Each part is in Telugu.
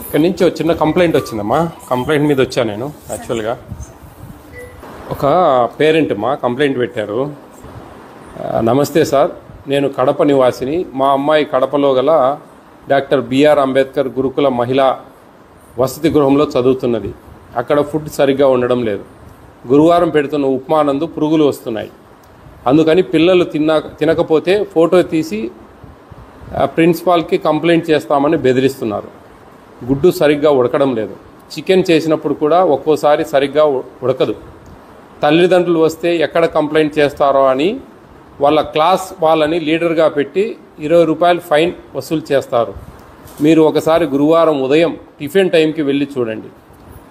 ఇక్కడ నుంచి ఒక చిన్న కంప్లైంట్ వచ్చిందమ్మా. కంప్లైంట్ మీద వచ్చా నేను. యాక్చువల్గా ఒక పేరెంట్ మా కంప్లైంట్ పెట్టారు. నమస్తే సార్, నేను కడప నివాసిని. మా అమ్మాయి కడపలో గల డాక్టర్ బిఆర్ అంబేద్కర్ గురుకుల మహిళా వసతి గృహంలో చదువుతున్నది. అక్కడ ఫుడ్ సరిగ్గా ఉండడం లేదు. గురువారం పెడుతున్న ఉప్మానందు పురుగులు వస్తున్నాయి. అందుకని పిల్లలు తినకపోతే ఫోటో తీసి ప్రిన్సిపాల్కి కంప్లైంట్ చేస్తామని బెదిరిస్తున్నారు. గుడ్డు సరిగ్గా ఉడకడం లేదు. చికెన్ చేసినప్పుడు కూడా ఒక్కోసారి సరిగ్గా ఉడకదు. తల్లిదండ్రులు వస్తే ఎక్కడ కంప్లైంట్ చేస్తారో అని వాళ్ళ క్లాస్ వాళ్ళని లీడర్గా పెట్టి 20 రూపాయలు ఫైన్ వసూలు చేస్తారు. మీరు ఒకసారి గురువారం ఉదయం టిఫిన్ టైంకి వెళ్ళి చూడండి.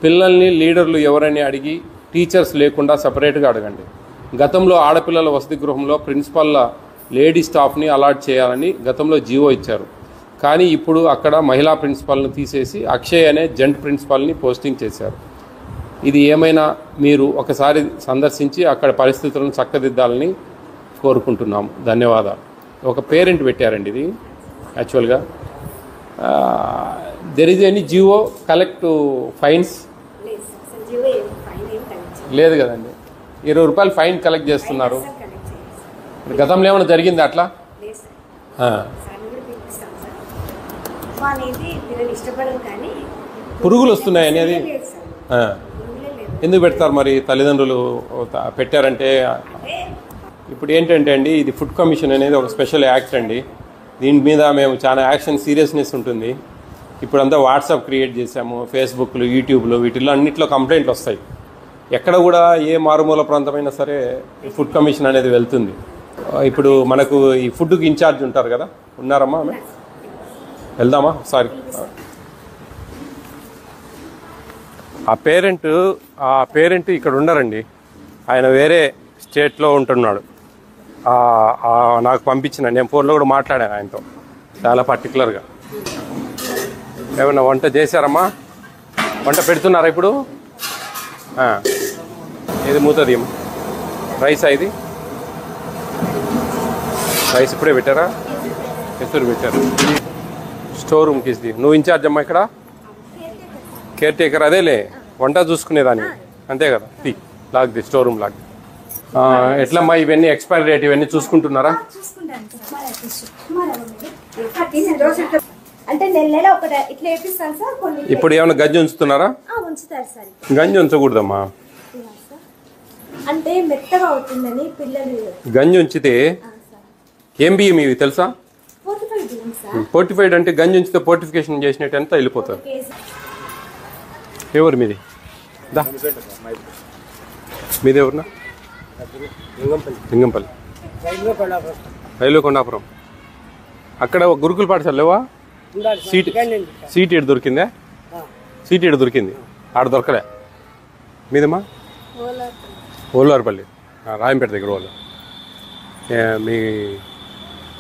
పిల్లల్ని లీడర్లు ఎవరని అడిగి టీచర్స్ లేకుండా సపరేట్గా అడగండి. గతంలో ఆడపిల్లల వసతి గృహంలో ప్రిన్సిపల్ల లేడీ స్టాఫ్ని అలాట్ చేయాలని గతంలో జీవో ఇచ్చారు. కానీ ఇప్పుడు అక్కడ మహిళా ప్రిన్సిపాల్ని తీసేసి అక్షయ్ అనే జెంట్ ప్రిన్సిపాల్ని పోస్టింగ్ చేశారు. ఇది ఏమైనా మీరు ఒకసారి సందర్శించి అక్కడ పరిస్థితులను చక్కదిద్దాలని కోరుకుంటున్నాము. ధన్యవాదాలు. ఒక పేరెంట్ పెట్టారండి ఇది. యాక్చువల్గా there is any GO collect fines లేదు కదండి. 20 రూపాయలు ఫైన్ కలెక్ట్ చేస్తున్నారు. గతంలో ఏమైనా జరిగింది అట్లా? పురుగులు వస్తున్నాయి అనేది ఎందుకు పెడతారు మరి? తల్లిదండ్రులు పెట్టారంటే ఇప్పుడు ఏంటంటే అండి, ఇది ఫుడ్ కమిషన్ అనేది ఒక స్పెషల్ యాక్ట్ అండి. దీని మీద మేము చాలా యాక్షన్ సీరియస్నెస్ ఉంటుంది. ఇప్పుడంతా వాట్సాప్ క్రియేట్ చేసాము, ఫేస్బుక్లు, యూట్యూబ్లు, వీటిల్లో అన్నింటిలో కంప్లైంట్లు వస్తాయి. ఎక్కడ కూడా ఏ మారుమూల ప్రాంతమైనా సరే ఫుడ్ కమిషన్ అనేది వెళ్తుంది. ఇప్పుడు మనకు ఈ ఫుడ్కి ఇన్ఛార్జ్ ఉంటారు కదా, ఉన్నారమ్మా? వెళ్దామా సారీ. ఆ పేరెంట్ ఇక్కడ ఉండరండి. ఆయన వేరే స్టేట్లో ఉంటున్నాడు. నాకు పంపించిన నేను ఫోన్లో కూడా మాట్లాడాను ఆయనతో చాలా పర్టికులర్గా. ఏమన్నా వంట చేశారమ్మా? వంట పెడుతున్నారా ఇప్పుడు? ఇది మూతది రైస్. ఇది రైస్ ఇప్పుడే పెట్టారా? ఎప్పుడు పెట్టారు? స్టోర్ రూమ్కి ఇది. నువ్వు ఇన్ఛార్జ్ అమ్మా ఇక్కడ? Care taker. అదేలే వంట చూసుకునేదాన్ని అంతే కదా. లాగ్ది స్టోర్ రూమ్ లాగ్. ఎట్లమ్మా ఇవన్నీ ఎక్స్పైరీ డేట్ ఇవన్నీ చూసుకుంటున్నారా? ఇప్పుడు ఏమైనా గంజి ఉంచుతున్నారా? గంజి ఉంచకూడదమ్మా. అంటే మెత్తగా అవుతుందని పిల్లలు. గంజి ఉంచితే ఏం బియ్యం ఇవి తెలుసా? ఫోర్టిఫైడ్ అంటే గంజి ఉంచితే ఫోర్టిఫికేషన్ చేసినట్టు అంతా వెళ్ళిపోతారు. ఎవరు మీది? మీది ఎవరునా? లింగంపల్లి. రైల్వే కొండాపురం. అక్కడ గురుకుల పాఠశాల లేవా? సీట్ ఎడు దొరికిందా? సీట్ ఎడు దొరికింది? ఆడ దొరకలే. మీదమ్మా? ఓల్లార్పల్లి, రాయంపేట దగ్గర. వాళ్ళు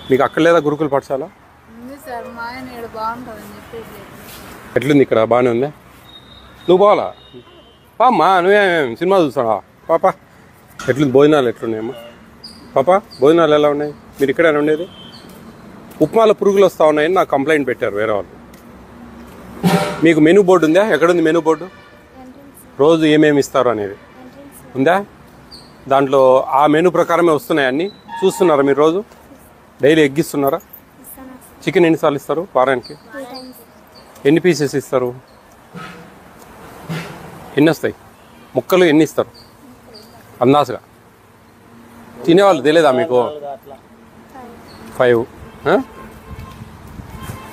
మీకు అక్కడ లేదా గురుకుల పాఠశాల? ఎట్లుంది ఇక్కడ? బాగానే ఉందా? నువ్వు పోవాలా? పామ్మా, నువ్వేం సినిమా చూస్తావా? పాపా ఎట్లుంది? భోజనాలు ఎట్లున్నాయమ్మా? పాపా భోజనాలు ఎలా ఉన్నాయి? మీరు ఇక్కడైనా ఉండేది? ఉప్మాలో పురుగులు వస్తూ ఉన్నాయని నాకు కంప్లైంట్ పెట్టారు వేరే వాళ్ళు. మీకు మెనూ బోర్డు ఉందా? ఎక్కడుంది మెనూ బోర్డు? రోజు ఏమేమి ఇస్తారు అనేది ఉందా? దాంట్లో ఆ మెనూ ప్రకారమే వస్తున్నాయి అన్నీ. చూస్తున్నారా మీరు? రోజు డైలీ ఎగ్ ఇస్తున్నారా? చికెన్ ఎన్నిసార్లు ఇస్తారు వారానికి? ఎన్ని పీసెస్ ఇస్తారు? ఎన్ని వస్తాయి? ముక్కలు ఎన్ని ఇస్తారు అందాజుగా? తినేవాళ్ళు తెలియదా మీకు? 5.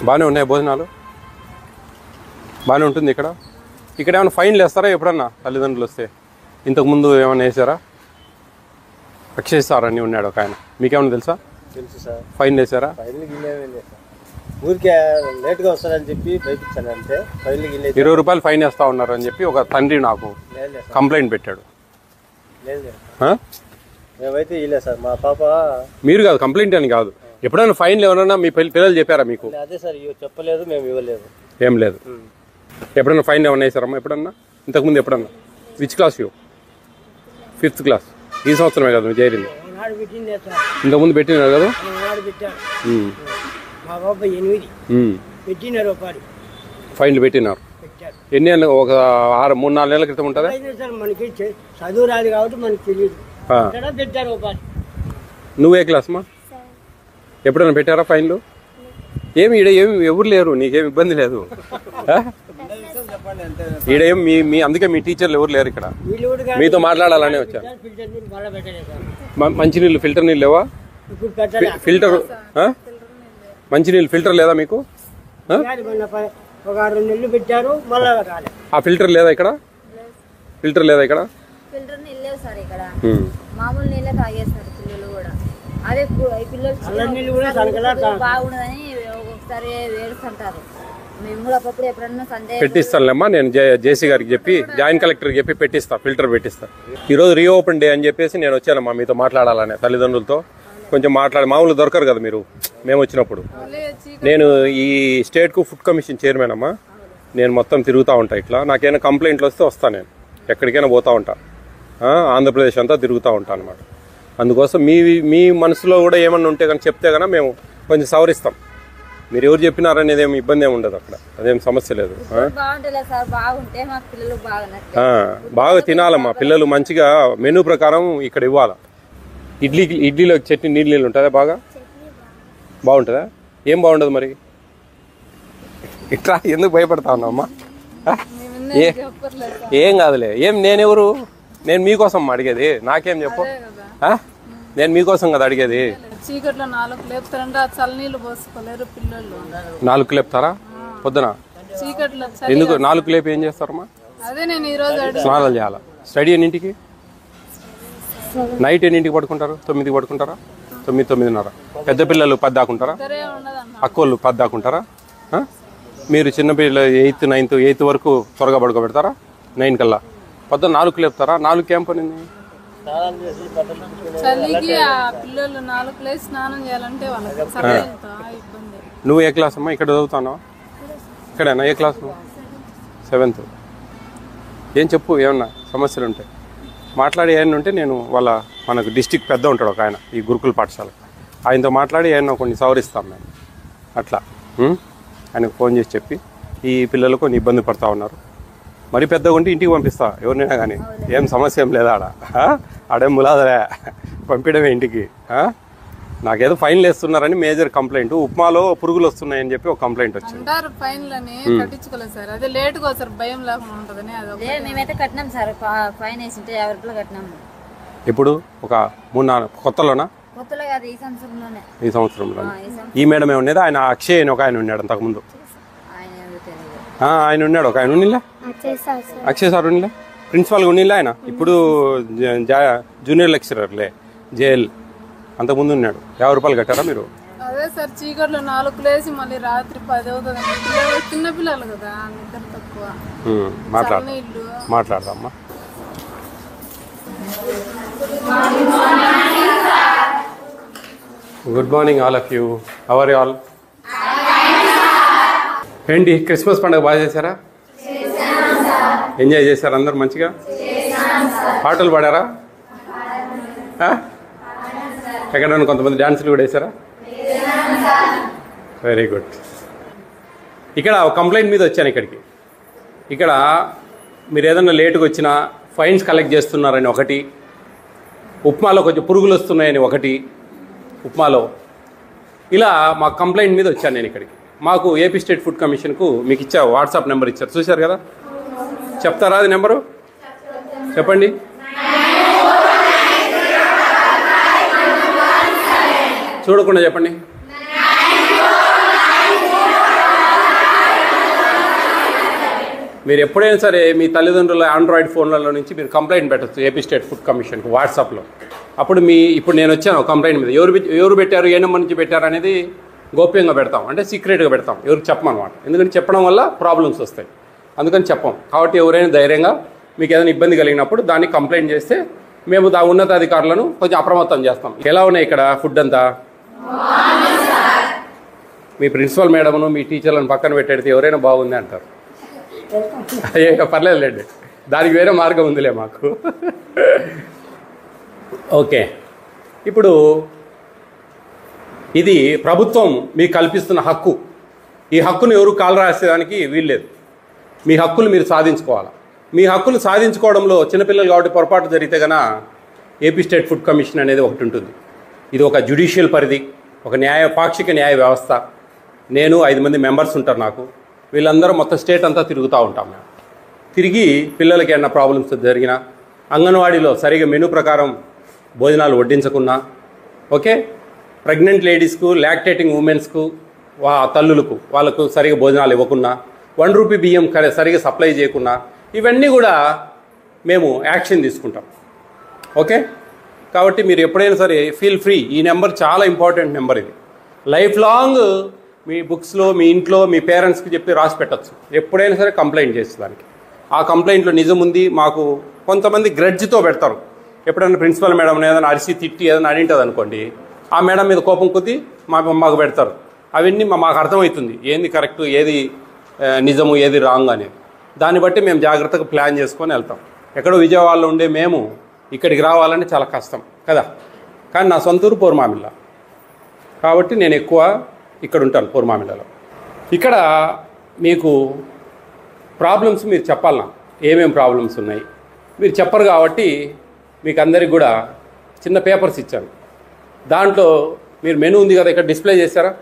బాగానే ఉన్నాయి భోజనాలు? బాగానే ఉంటుంది ఇక్కడ. ఇక్కడ ఏమైనా ఫైన్లు వేస్తారా ఎప్పుడన్నా తల్లిదండ్రులు వస్తే? ఇంతకుముందు ఏమైనా వేసారా? అక్షయ్ సార్ అని ఉన్నాడు ఒక ఆయన, మీకేమైనా తెలుసా? తెలుసు సార్. ఫైన్ వేసారా? ఊరికే లేట్గా వస్తారని చెప్పి భయపించాను అంతే. 20 రూపాయలు ఫైన్ వేస్తా ఉన్నారు అని చెప్పి ఒక తండ్రి నాకు కంప్లైంట్ పెట్టాడు. మేమైతే ఇలే సార్. మా పాప. మీరు కాదు, కంప్లైంట్ అని కాదు. ఎప్పుడైనా ఫైన్లు ఎవరైనా మీ పిల్లలు చెప్పారా మీకు? అదే సార్, చెప్పలేదు, మేము ఇవ్వలేదు. ఏం లేదు. ఎప్పుడైనా ఫైన్ ఏమన్నా వేసారమ్మా? ఎప్పుడన్నా ఇంతకుముందు ఎప్పుడన్నా? Which class you? 5th class. ఈ సంవత్సరమే కదా మీరు చేరింది? ఇంతకుముందు పెట్టినారు కదా? ఫైన్లు పెట్టినారు. ఎన్ని ఏళ్ళు? ఒక 3-4 నెలల క్రితం ఉంటుందా? మనకి చదువు రాదు కాబట్టి మనకి తెలియదు. పెట్టారు. నువ్వే క్లాస్ మా? ఎప్పుడైనా పెట్టారా ఫైన్లు? ఏమి ఎవరు లేరు, నీకేం ఇబ్బంది లేదు. ఈడేం మీ అందుకే మీ టీచర్లు ఎవరు లేరు ఇక్కడ. మీతో మాట్లాడాలనే వచ్చాను. మంచినీళ్ళు ఫిల్టర్ నీళ్ళు లేవా? ఫిల్టర్ మంచినీళ్ళు ఫిల్టర్ లేదా మీకు? ఒక 2 నెలలు పెట్టారు. ఆ ఫిల్టర్ లేదా ఇక్కడ? ఫిల్టర్ లేదా ఇక్కడ? ఫిల్టర్ నీళ్ళు లేవు సార్ ఇక్కడ. మామూలు నీళ్ళే తాగేస్తారు పిల్లలు కూడా. అదే పిల్లలు బాగుండదని ఒక్కొక్కసారి ఏడుస్తుంటారు. మేము కూడా అప్పుడు ఎప్పుడన్నా సండే పెట్టిస్తానులేమ్మా. నేను జేసీ గారికి చెప్పి, జాయింట్ కలెక్టర్కి చెప్పి పెట్టిస్తా, ఫిల్టర్ పెట్టిస్తా. ఈరోజు రీఓపెన్ డే అని చెప్పేసి నేను వచ్చానమ్మా మీతో మాట్లాడాలనే. తల్లిదండ్రులతో కొంచెం మామూలు దొరకరు కదా మీరు మేము వచ్చినప్పుడు. నేను ఈ స్టేట్కు ఫుడ్ కమిషన్ చైర్మన్ అమ్మా. నేను మొత్తం తిరుగుతూ ఉంటా ఇట్లా. నాకేమైనా కంప్లైంట్లు వస్తే వస్తాను, నేను ఎక్కడికైనా పోతూ ఉంటా. ఆంధ్రప్రదేశ్ అంతా తిరుగుతూ ఉంటాను అనమాట. అందుకోసం మీ మనసులో కూడా ఏమన్నా ఉంటే కానీ చెప్తే కన్నా మేము కొంచెం సవరిస్తాం. మీరు ఎవరు చెప్పినారనేది ఏమి ఇబ్బంది ఏమి ఉండదు అక్కడ, అదేం సమస్య లేదు. బాగా తినాలమ్మా పిల్లలు, మంచిగా మెనూ ప్రకారం ఇక్కడ ఇవ్వాలి. ఇడ్లీలో చట్నీ నీళ్ళు ఉంటుందా? బాగుంటుందా? ఏం బాగుండదు మరి? ఇట్లా ఎందుకు భయపడతా ఉన్నావమ్మా? ఏం కాదులే. నేనెవరు? నేను మీకోసం అడిగేది. నాకేం చెప్పు, నేను మీకోసం కదా అడిగేది. చీకట్లో 4 లేపుతారంటే ఆ చల్లనీళ్ళు పోసుకోలేరు పిల్లలు. 4 లేపుతారా పొద్దున? చీకట్లో ఎందుకు 4 లేపి ఏం చేస్తారమ్మా? అదే నేను ఈ రోజు స్నానాలు చేయాలా? స్టడీ ఎన్నింటికి? నైట్ ఎన్నింటికి పడుకుంటారు? 9కి పడుకుంటారా? 9-9:30. పెద్ద పిల్లలు 10 దాకుంటారా? అక్కోళ్ళు 10 దాకుంటారా? మీరు చిన్నపిల్లలు 8th 9th 8th వరకు త్వరగా పడుకోబెడతారా? 9 కల్లా. పొద్దున 4 లేపుతారా? 4కి ఏం పని? చలికి ఆ పిల్లలు 4 లేసి స్నానం చేయాలంటే వాళ్ళకి ఇబ్బంది. నువ్వు ఏ క్లాస్ అమ్మా? ఇక్కడ చదువుతాను. ఇక్కడేనా? ఏ క్లాసు? 7th. ఏం చెప్పు, ఏమన్నా సమస్యలు ఉంటాయి మాట్లాడి. ఏమన్నా ఉంటే నేను మనకు డిస్టిక్ పెద్ద ఉంటాడు ఒక ఆయన ఈ గురుకుల పాఠశాల, ఆయనతో మాట్లాడి ఏమన్నా కొన్ని సవరిస్తాం మేము అట్లా. ఆయనకు ఫోన్ చేసి చెప్పి ఈ పిల్లలు కొన్ని ఇబ్బంది పడుతూ ఉన్నారు, మరి పెద్దగా ఉంటే ఇంటికి పంపిస్తా ఎవరినైనా కానీ, ఏం సమస్య ఏం లేదా ఆడేం ములాదరే పంపించడమే ఇంటికి. నాకేదో ఫైన్లు వేస్తున్నారని మేజర్ కంప్లైంట్. ఉప్మాలో పురుగులు వస్తున్నాయని చెప్పి ఒక కంప్లైంట్ వచ్చింది. మేమైతే కట్టినాం సార్, ఫైన్ వేసింటే 50 రూపాయలు కట్టినాము. ఇప్పుడు ఒక 3-4 కొత్తలోనా? కొత్తలో కాదు, ఈ సంవత్సరంలోనే. ఈ సంవత్సరంలో ఈ మేడం ఏమన్నది? ఆయన అక్షయ్ అని ఒక ఆయన ఉన్నాడు అంతకుముందు. ఆయన ఉన్నాడు ఒక ఆయన ఉన్నిలా, అక్షయ్ సార్ ఉన్నిలా, ప్రిన్సిపాల్గా ఉన్నిలా. ఆయన ఇప్పుడు జూనియర్ లెక్చరర్లే జేఎల్. అంతకుముందు ఉన్నాడు. 50 రూపాయలు కట్టారా మీరు? అదే సార్, చీకట్లో 4 లేసి మళ్ళీ రాత్రి 10 అవుతుంది. చిన్న పిల్లలు కదా, నిద్ర తక్కువ. మాట్లాడదామ్మా. Good morning all of you. How are you all? ఏంటి క్రిస్మస్ పండుగ బాగా చేశారా? ఎంజాయ్ చేశారా అందరు మంచిగా? పాటలు పాడారా? ఎక్కడైనా కొంతమంది డాన్సులు కూడా వేసారా? Very good. ఇక్కడ ఒక కంప్లైంట్ మీద వచ్చాను ఇక్కడికి. ఇక్కడ మీరు ఏదన్నా లేటుగా వచ్చినా ఫైన్స్ కలెక్ట్ చేస్తున్నారని ఒకటి, ఉప్మాలో కొంచెం పురుగులు వస్తున్నాయని ఒకటి, ఉప్మాలో ఇలా మా కంప్లైంట్ మీద వచ్చాను నేను ఇక్కడికి. మాకు ఏపీ స్టేట్ ఫుడ్ కమిషన్కు మీకు ఇచ్చా వాట్సాప్ నెంబర్ ఇచ్చారు, చూశారు కదా? చెప్తారా అది నెంబరు? చెప్పండి. చూడకుండా చెప్పండి. మీరు ఎప్పుడైనా సరే మీ తల్లిదండ్రుల ఆండ్రాయిడ్ ఫోన్లలో నుంచి మీరు కంప్లైంట్ పెట్టచ్చు ఏపీ స్టేట్ ఫుడ్ కమిషన్కి వాట్సాప్లో. అప్పుడు ఇప్పుడు నేను వచ్చాను కంప్లైంట్ మీద, ఎవరు పెట్టారు, ఏ నెంబర్ నుంచి పెట్టారు అనేది గోప్యంగా పెడతాం, అంటే సీక్రెట్గా పెడతాం, ఎవరికి చెప్పమన్నమాట. ఎందుకంటే చెప్పడం వల్ల ప్రాబ్లమ్స్ వస్తాయి, అందుకని చెప్పం. కాబట్టి ఎవరైనా ధైర్యంగా మీకు ఏదైనా ఇబ్బంది కలిగినప్పుడు దాన్ని కంప్లైంట్ చేస్తే మేము ఉన్నతాధికారులను కొంచెం అప్రమత్తం చేస్తాం. ఎలా ఉన్నాయి ఇక్కడ ఫుడ్ అంతా? మీ ప్రిన్సిపల్ మేడంను మీ టీచర్లను పక్కన పెట్టేది ఎవరైనా బాగుంది అంటారు. అయ్యో పర్లేదులేండి, దానికి వేరే మార్గం ఉందిలే మాకు. ఓకే, ఇప్పుడు ఇది ప్రభుత్వం మీకు కల్పిస్తున్న హక్కు. ఈ హక్కును ఎవరు కాలు రాసేదానికి వీల్లేదు. మీ హక్కులు మీరు సాధించుకోవాలి. మీ హక్కులు సాధించుకోవడంలో చిన్నపిల్లలు కాబట్టి పొరపాటు జరిగితే కనుక ఏపీ స్టేట్ ఫుడ్ కమిషన్ అనేది ఒకటి ఉంటుంది. ఇది ఒక జ్యుడిషియల్ పరిధి, ఒక పాక్షిక న్యాయ వ్యవస్థ. నేను 5 మంది మెంబర్స్ ఉంటారు నాకు. వీళ్ళందరూ మొత్తం స్టేట్ అంతా తిరుగుతూ ఉంటాం. మేము తిరిగి పిల్లలకి ఏమన్నా ప్రాబ్లమ్స్ జరిగినా, అంగన్వాడీలో సరిగా మెనూ ప్రకారం భోజనాలు వడ్డించకున్నా, ఓకే, ప్రెగ్నెంట్ లేడీస్కు, లాక్టేటింగ్ ఉమెన్స్కు, తల్లులకు వాళ్ళకు సరిగా భోజనాలు ఇవ్వకున్నా, 1 రూపీ బియ్యం సరిగా సప్లై చేయకున్నా, ఇవన్నీ కూడా మేము యాక్షన్ తీసుకుంటాం. ఓకే, కాబట్టి మీరు ఎప్పుడైనా సరే ఫీల్ ఫ్రీ. ఈ నెంబర్ చాలా ఇంపార్టెంట్ నెంబర్. ఇది లైఫ్ లాంగ్ మీ బుక్స్లో, మీ ఇంట్లో, మీ పేరెంట్స్కి చెప్పి రాసి పెట్టచ్చు. ఎప్పుడైనా సరే కంప్లైంట్ చేసేదానికి. ఆ కంప్లైంట్లో నిజం ఉంది. మాకు కొంతమంది గ్రడ్జ్తో పెడతారు. ఎప్పుడైనా ప్రిన్సిపల్ మేడం ఏదైనా అరిసి తిట్టి ఏదైనా అడింటుంది అనుకోండి, ఆ మేడం మీద కోపం కొద్దీ మాకు పెడతారు. అవన్నీ మాకు అర్థమవుతుంది ఏది కరెక్ట్, ఏది నిజము, ఏది రాంగ్ అనేది. దాన్ని బట్టి మేము జాగ్రత్తగా ప్లాన్ చేసుకొని వెళ్తాం. ఎక్కడో విజయవాడలో ఉండే మేము ఇక్కడికి రావాలంటే చాలా కష్టం కదా. కానీ నా సొంతూరు పూర్మామిల్ల కాబట్టి నేను ఎక్కువ ఇక్కడ ఉంటాను పూర్మామిల్లలో. ఇక్కడ మీకు ప్రాబ్లమ్స్ మీరు చెప్పాలన్నా, ఏమేం ప్రాబ్లమ్స్ ఉన్నాయి మీరు చెప్పరు. కాబట్టి మీకు అందరికి కూడా చిన్న పేపర్స్ ఇచ్చాను. దాంట్లో మీరు మెనూ ఉంది కదా, ఇక్కడ డిస్ప్లే చేశారా?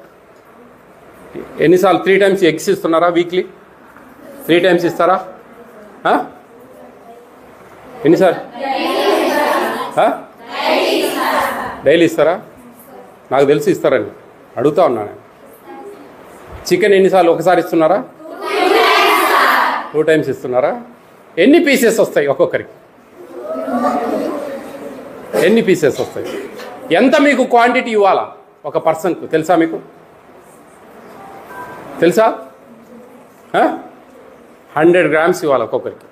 ఎన్నిసార్లు 3 టైమ్స్ ఎగ్స్ ఇస్తున్నారా? వీక్లీ 3 టైమ్స్ ఇస్తారా? ఎన్నిసార్లు? డైలీ ఇస్తారా? నాకు తెలిసి ఇస్తారని అడుగుతా ఉన్నాను. చికెన్ ఎన్నిసార్లు? ఒకసారి ఇస్తున్నారా? 2 టైమ్స్ ఇస్తున్నారా? ఎన్ని పీసెస్ వస్తాయి ఒక్కొక్కరికి? ఎన్ని పీసెస్ వస్తాయి? ఎంత మీకు క్వాంటిటీ ఇవ్వాలా ఒక పర్సన్కు తెలుసా? మీకు తెలుసా? 100 గ్రామ్స్ ఇవ్వాలి ఒక్కొక్కరికి.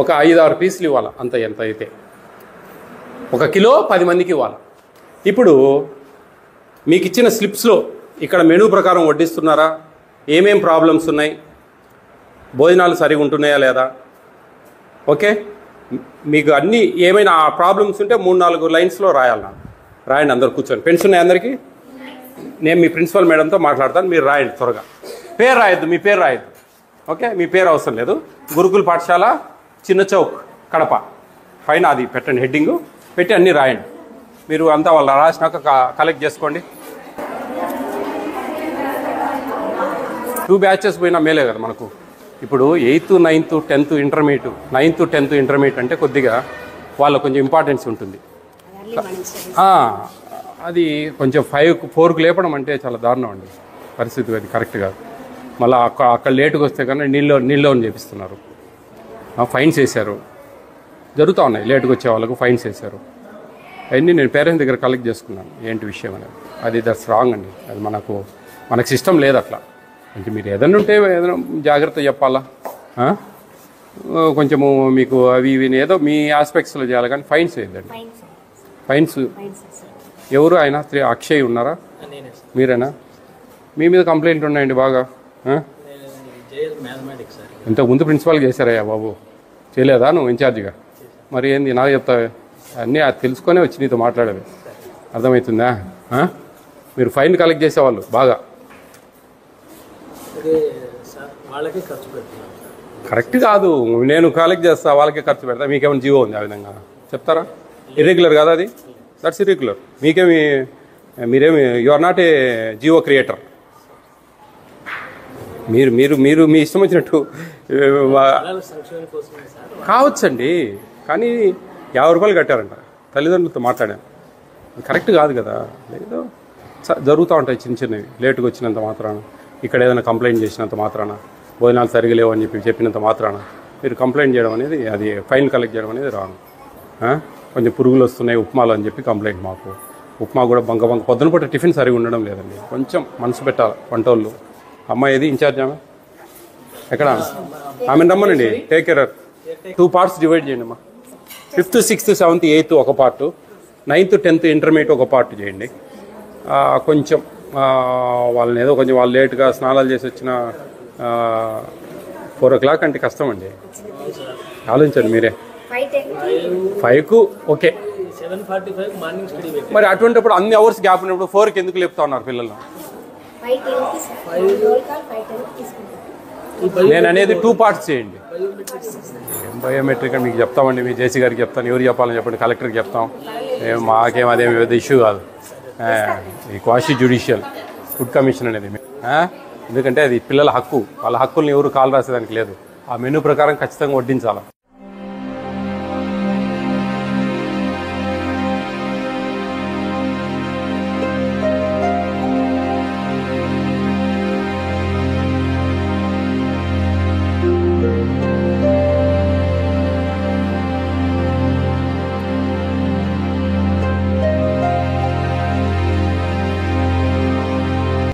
ఒక 5-6 పీసులు ఇవ్వాలి. ఎంత అయితే 1 కిలో 10 మందికి ఇవ్వాలి. ఇప్పుడు మీకు ఇచ్చిన స్లిప్స్లో ఇక్కడ మెనూ ప్రకారం వడ్డిస్తున్నారా? ఏమేం ప్రాబ్లమ్స్ ఉన్నాయి? భోజనాలు సరిగా ఉంటున్నాయా లేదా? ఓకే, మీకు అన్నీ ఏమైనా ప్రాబ్లమ్స్ ఉంటే 3-4 లైన్స్లో రాయాలి. రాయండి అందరు కూర్చొని. పెన్స్ ఉన్నాయి అందరికీ? నేను మీ ప్రిన్సిపల్ మేడంతో మాట్లాడతాను, మీరు రాయండి త్వరగా. పేరు రాయొద్దు, మీ పేరు రాయొద్దు. ఓకే, మీ పేరు అవసరం లేదు. గురుకుల పాఠశాల, చిన్న చౌక్, కడప పైన అది పెట్టండి, హెడ్డింగు పెట్టి అన్నీ రాయండి. మీరు అంతా వాళ్ళు రాసినాక కలెక్ట్ చేసుకోండి. 2 బ్యాచెస్ పోయినా మేలే కదా మనకు. ఇప్పుడు 8th, 9th, 10th intermediate, 9th, 10th intermediate అంటే కొద్దిగా వాళ్ళకు కొంచెం ఇంపార్టెన్స్ ఉంటుంది. అది కొంచెం 4కు లేపడం అంటే చాలా దారుణం అండి పరిస్థితి. అది కరెక్ట్ కాదు. మళ్ళీ అక్కడ లేటుగా వస్తే కన్నా నీళ్ళు చేపిస్తున్నారు. ఫైన్స్ వేశారు, జరుగుతూ ఉన్నాయి. లేటుగా వచ్చే వాళ్ళకు ఫైన్స్ వేశారు. అవన్నీ నేను పేరెంట్స్ దగ్గర కలెక్ట్ చేసుకున్నాను ఏంటి విషయం అనేది. అది దట్స్ రాంగ్ అండి. అది మనకు సిస్టమ్ లేదు అట్లా. అంటే మీరు ఏదైనా ఉంటే ఏదైనా జాగ్రత్త చెప్పాలా. కొంచెము మీకు అవి ఏదో మీ ఆస్పెక్ట్స్లో చేయాలి, కానీ ఫైన్స్ వేయద్దండి. ఫైన్స్ ఎవరు? ఆయన అక్షయ్ ఉన్నారా? మీరేనా? మీ మీద కంప్లైంట్ ఉన్నాయండి బాగా. ఇంతకుముందు ప్రిన్సిపాల్ చేశారయ్యా బాబు, చేయలేదా నువ్వు ఇన్ఛార్జిగా? మరి ఏంది నాకు చెప్తావే? అన్నీ అది తెలుసుకొనే వచ్చి నీతో మాట్లాడేవి. అర్థమవుతుందా? మీరు ఫైన్ కలెక్ట్ చేసేవాళ్ళు బాగా. కరెక్ట్ కాదు. నేను కలెక్ట్ చేస్తా, వాళ్ళకే ఖర్చు పెడతా. మీకేమైనా జీవో ఉంది ఆ విధంగా చెప్తారా? ఇర్రెగ్యులర్ కాదు అది, దట్స్ ఇర్రెగ్యులర్. మీరేమి you are not a geo creator. మీరు మీ ఇష్టం వచ్చినట్టు కావచ్చండి, కానీ 50 రూపాయలు కట్టారంట. తల్లిదండ్రులతో మాట్లాడాను. కరెక్ట్ కాదు కదా. ఏదో జరుగుతూ ఉంటాయి చిన్న చిన్నవి. లేటుగా వచ్చినంత మాత్రాన, ఇక్కడ ఏదైనా కంప్లైంట్ చేసినంత మాత్రాన, భోజనాలు సరిగా లేవు అని చెప్పినంత మాత్రాన మీరు కంప్లైంట్ చేయడం అనేది, అది ఫైన్ కలెక్ట్ చేయడం అనేది రాను. కొంచెం పురుగులు వస్తున్నాయి ఉప్మాలు అని చెప్పి కంప్లైంట్. మాకు ఉప్మా కూడా బంక పొద్దున పూట టిఫిన్ సరిగా ఉండడం లేదండి. కొంచెం మనసు పెట్టాలి వంటోళ్ళు. అమ్మాయి ఏది ఇన్ఛార్జ్ ఆమె ఎక్కడ? ఆమెను రమ్మనండి. Take care. 2 పార్ట్స్ డివైడ్ చేయండి అమ్మా. 5th, 6th, 7th, 8th ఒక పార్టు, 9th, 10th ఇంటర్మీడియట్ ఒక పార్ట్ చేయండి. కొంచెం వాళ్ళని ఏదో కొంచెం వాళ్ళు లేట్గా స్నానాలు చేసి వచ్చిన 4 o'clock అంటే కష్టం అండి. ఆలోచించండి మీరే. 5కు ఓకే. మరి అటువంటిప్పుడు అన్ని అవర్స్ గ్యాప్ ఉన్నప్పుడు 4కి ఎందుకు లేపుతా ఉన్నారు పిల్లలు? నేను అనేది 2 parts చేయండి. బయోమెట్రిక్ అని మీకు చెప్తామండి, మీ జేసీ గారికి చెప్తాను, ఎవరు చెప్పాలని చెప్పండి, కలెక్టర్కి చెప్తాం. మాకేం అదేమి పెద్ద ఇష్యూ కాదు. ఈ క్వాషీ జ్యుడిషియల్ ఫుడ్ కమిషన్ అనేది ఎందుకంటే అది పిల్లల హక్కు, వాళ్ళ హక్కుల్ని ఎవరు కాలు రాసేదానికి లేదు. ఆ మెనూ ప్రకారం ఖచ్చితంగా వడ్డించాలి.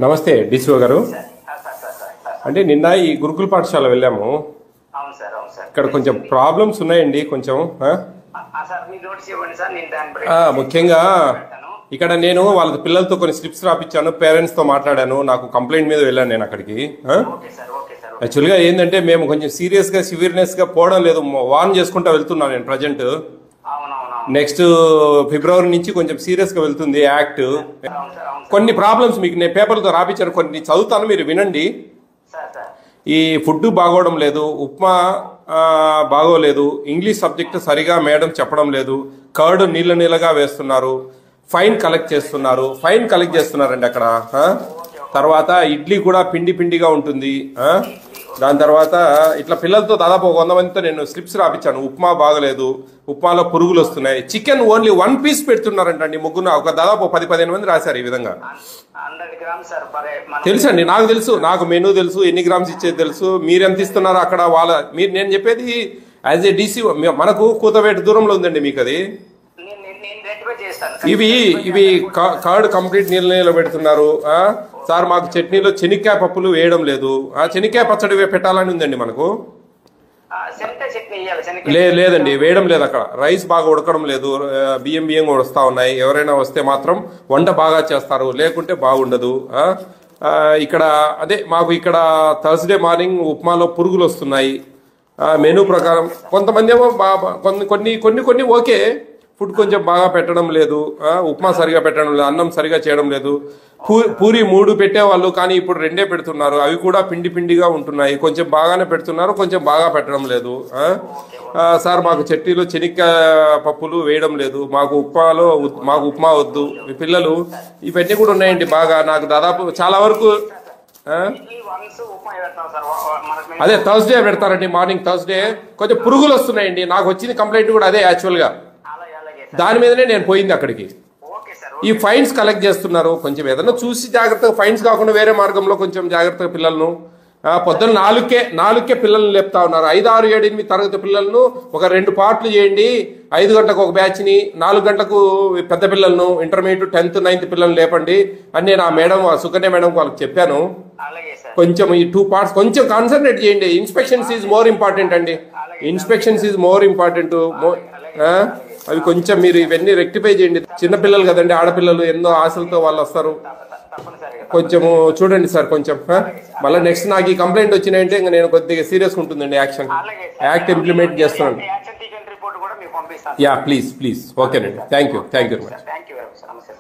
నమస్తే డిసిఓ గారు. అంటే నిన్న ఈ గురుకుల పాఠశాల వెళ్ళాము. ఇక్కడ కొంచెం ప్రాబ్లమ్స్ ఉన్నాయండి. కొంచెం ముఖ్యంగా ఇక్కడ నేను వాళ్ళ పిల్లలతో కొన్ని స్లిప్స్ రాపించాను, పేరెంట్స్తో మాట్లాడాను, నాకు కంప్లైంట్ మీద వెళ్ళాను నేను అక్కడికి. యాక్చువల్గా ఏంటంటే మేము కొంచెం సీరియస్గా సివియర్నెస్గా పోవడం లేదు, వార్న్ చేసుకుంటూ వెళ్తున్నాను నేను ప్రజెంట్. నెక్స్ట్ ఫిబ్రవరి నుంచి కొంచెం సీరియస్గా వెళ్తుంది యాక్ట్. కొన్ని ప్రాబ్లమ్స్ మీకు నేను పేపర్లతో రాపించాను, కొన్ని చదువుతాను, మీరు వినండి. ఈ ఫుడ్ బాగోవడం లేదు, ఉప్మా బాగోలేదు, ఇంగ్లీష్ సబ్జెక్ట్ సరిగా మేడం చెప్పడం లేదు, కర్డ్ నీళ్ళగా వేస్తున్నారు, ఫైన్ కలెక్ట్ చేస్తున్నారండి అక్కడ. తర్వాత ఇడ్లీ కూడా పిండిగా ఉంటుంది. దాని తర్వాత ఇట్లా పిల్లలతో దాదాపు 100 మందితో నేను స్లిప్స్ రాపించాను. ఉప్మా బాగలేదు, ఉప్మాలో పురుగులు వస్తున్నాయి, చికెన్ ఓన్లీ 1 piece పెడుతున్నారంటండి. ముగ్గురు ఒక దాదాపు 10-15 మంది రాశారు ఈ విధంగా. తెలుసండి, నాకు తెలుసు, నాకు మెనూ తెలుసు, ఎన్ని గ్రామ్స్ ఇచ్చేది తెలుసు, మీరు ఎంత ఇస్తున్నారో అక్కడ వాళ్ళ మీరు. నేను చెప్పేది యాజ్ ఏ డీసీ, మనకు కూతవేట దూరంలో ఉందండి మీకు అది. ఇవి కర్డ్ కంప్లీట్ నీళ్ళ పెడుతున్నారు సార్. మాకు చట్నీలో చెనిక్కాయ పప్పులు వేయడం లేదు, చెనిక్కాయ పచ్చడి పెట్టాలని ఉందండి మనకు. లేదండి, వేయడం లేదు అక్కడ. రైస్ బాగా ఉడకడం లేదు, బియ్యం కూడా వస్తూ ఉన్నాయి. ఎవరైనా వస్తే మాత్రం వంట బాగా చేస్తారు, లేకుంటే బాగుండదు. ఇక్కడ అదే మాకు ఇక్కడ థర్స్డే మార్నింగ్ ఉప్మాలో పురుగులు వస్తున్నాయి. మెనూ ప్రకారం కొంతమంది ఏమో కొన్ని ఓకే, ఫుడ్ కొంచెం బాగా పెట్టడం లేదు, ఉప్మా సరిగా పెట్టడం లేదు, అన్నం సరిగా చేయడం లేదు. పూరి 3 పెట్టేవాళ్ళు కానీ ఇప్పుడు 2 పెడుతున్నారు, అవి కూడా పిండిగా ఉంటున్నాయి. కొంచెం బాగానే పెడుతున్నారు, కొంచెం బాగా పెట్టడం లేదు. సార్ మాకు చట్నీలో చెనిక్కాయ పప్పులు వేయడం లేదు, మాకు ఉప్మా వద్దు. మీ పిల్లలు ఇవన్నీ కూడా ఉన్నాయండి బాగా. నాకు దాదాపు చాలా వరకు అదే థర్స్డే పెడతారండి, మార్నింగ్ థర్స్డే. కొంచెం పురుగులు వస్తున్నాయండి, నాకు వచ్చిన కంప్లైంట్ కూడా అదే యాక్చువల్గా. దాని మీదనే నేను పోయింది అక్కడికి. ఈ ఫైన్స్ కలెక్ట్ చేస్తున్నారు, కొంచెం ఏదైనా చూసి జాగ్రత్తగా, ఫైన్స్ కాకుండా వేరే మార్గంలో కొంచెం జాగ్రత్తగా పిల్లలను. పొద్దున్న 4కే పిల్లల్ని లేపుతా ఉన్నారు. 5, 6, 7, 8 తరగతి పిల్లలను ఒక 2 పార్ట్లు చేయండి. 5 గంటలకు ఒక బ్యాచ్ని, 4 గంటలకు పెద్ద పిల్లలను, ఇంటర్మీడియట్ 10th 9th పిల్లల్ని లేపండి అని నేను ఆ మేడం, సుకన్య మేడం వాళ్ళకి చెప్పాను. కొంచెం ఈ 2 parts కొంచెం కాన్సన్ట్రేట్ చేయండి. ఇన్స్పెక్షన్స్ ఈజ్ మోర్ ఇంపార్టెంట్ అండి, ఇన్స్పెక్షన్స్ ఈజ్ మోర్ ఇంపార్టెంట్. అవి కొంచెం మీరు ఇవన్నీ రెక్టిఫై చేయండి. చిన్నపిల్లలు కదండి, ఆడపిల్లలు ఎన్నో ఆశలతో వాళ్ళు వస్తారు. కొంచెము చూడండి సార్ కొంచెం. మళ్ళీ నెక్స్ట్ నాకు ఈ కంప్లైంట్ వచ్చినాయంటే ఇంకా నేను కొద్దిగా సీరియస్గా ఉంటుందండి యాక్ట్ ఇంప్లిమెంట్ చేస్తున్నాను. యా ప్లీజ్ ఓకేనండి. Thank you very much.